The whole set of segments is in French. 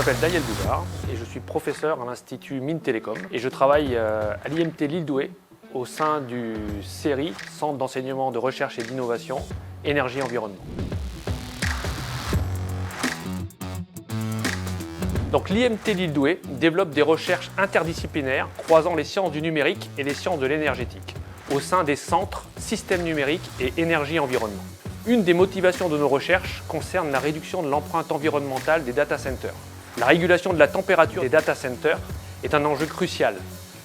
m'appelle Daniel Bouvard et je suis professeur à l'Institut Mines Télécom et je travaille à l'IMT Lille-Douai au sein du CERI, Centre d'enseignement de recherche et d'innovation, énergie et environnement. Donc l'IMT Lille-Douai développe des recherches interdisciplinaires croisant les sciences du numérique et les sciences de l'énergétique au sein des centres systèmes numériques et énergie et environnement. Une des motivations de nos recherches concerne la réduction de l'empreinte environnementale des data centers. La régulation de la température des data centers est un enjeu crucial.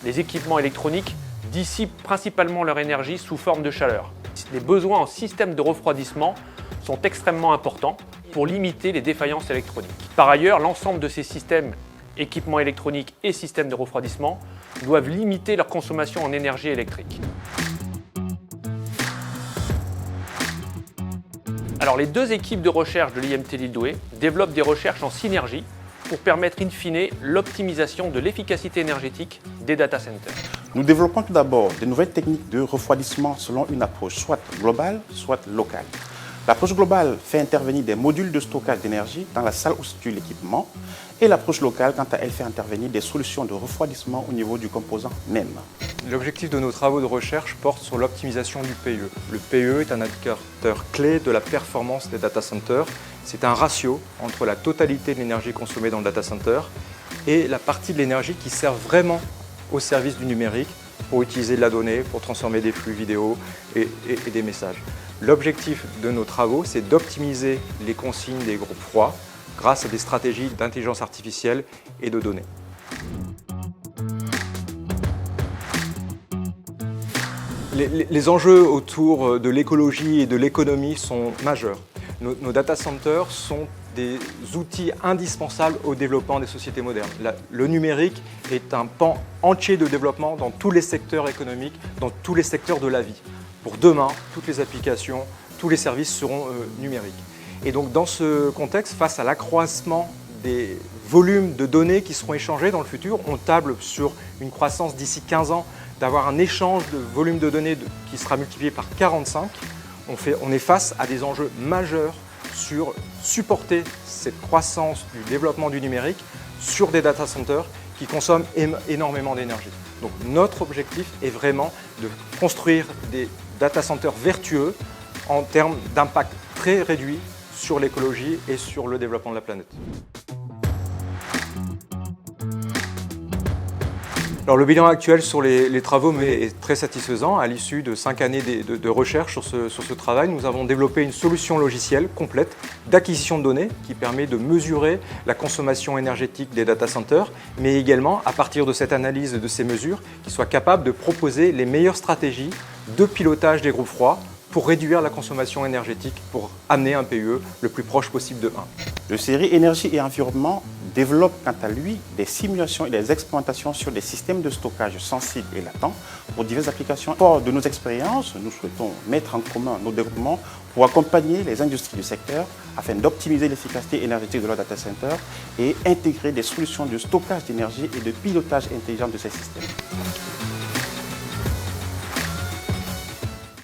Les équipements électroniques dissipent principalement leur énergie sous forme de chaleur. Les besoins en système de refroidissement sont extrêmement importants pour limiter les défaillances électroniques. Par ailleurs, l'ensemble de ces systèmes, équipements électroniques et systèmes de refroidissement, doivent limiter leur consommation en énergie électrique. Alors, les deux équipes de recherche de l'IMT Lille-Douai développent des recherches en synergie pour permettre in fine l'optimisation de l'efficacité énergétique des data centers. Nous développons tout d'abord de nouvelles techniques de refroidissement selon une approche soit globale, soit locale. L'approche globale fait intervenir des modules de stockage d'énergie dans la salle où se situe l'équipement et l'approche locale, quant à elle, fait intervenir des solutions de refroidissement au niveau du composant même. L'objectif de nos travaux de recherche porte sur l'optimisation du PUE. Le PUE est un indicateur clé de la performance des data centers. C'est un ratio entre la totalité de l'énergie consommée dans le data center et la partie de l'énergie qui sert vraiment au service du numérique pour utiliser de la donnée, pour transformer des flux vidéo et des messages. L'objectif de nos travaux, c'est d'optimiser les consignes des groupes froids grâce à des stratégies d'intelligence artificielle et de données. Les enjeux autour de l'écologie et de l'économie sont majeurs. Nos data centers sont des outils indispensables au développement des sociétés modernes. Le numérique est un pan entier de développement dans tous les secteurs économiques, dans tous les secteurs de la vie. Pour demain, toutes les applications, tous les services seront numériques. Et donc dans ce contexte, face à l'accroissement des volumes de données qui seront échangés dans le futur, on table sur une croissance d'ici 15 ans d'avoir un échange de volume de données qui sera multiplié par 45. On est face à des enjeux majeurs sur supporter cette croissance du développement du numérique sur des data centers qui consomment énormément d'énergie. Donc notre objectif est vraiment de construire des data centers vertueux en termes d'impact très réduit sur l'écologie et sur le développement de la planète. Alors, le bilan actuel sur les travaux est très satisfaisant. À l'issue de 5 années de recherche sur ce travail, nous avons développé une solution logicielle complète d'acquisition de données qui permet de mesurer la consommation énergétique des data centers, mais également, à partir de cette analyse de ces mesures, qui soit capable de proposer les meilleures stratégies de pilotage des groupes froids pour réduire la consommation énergétique, pour amener un PUE le plus proche possible de 1. Le CERI Énergie et Environnement développe quant à lui des simulations et des expérimentations sur des systèmes de stockage sensibles et latents pour diverses applications. Fort de nos expériences, nous souhaitons mettre en commun nos développements pour accompagner les industries du secteur afin d'optimiser l'efficacité énergétique de leurs data centers et intégrer des solutions de stockage d'énergie et de pilotage intelligent de ces systèmes.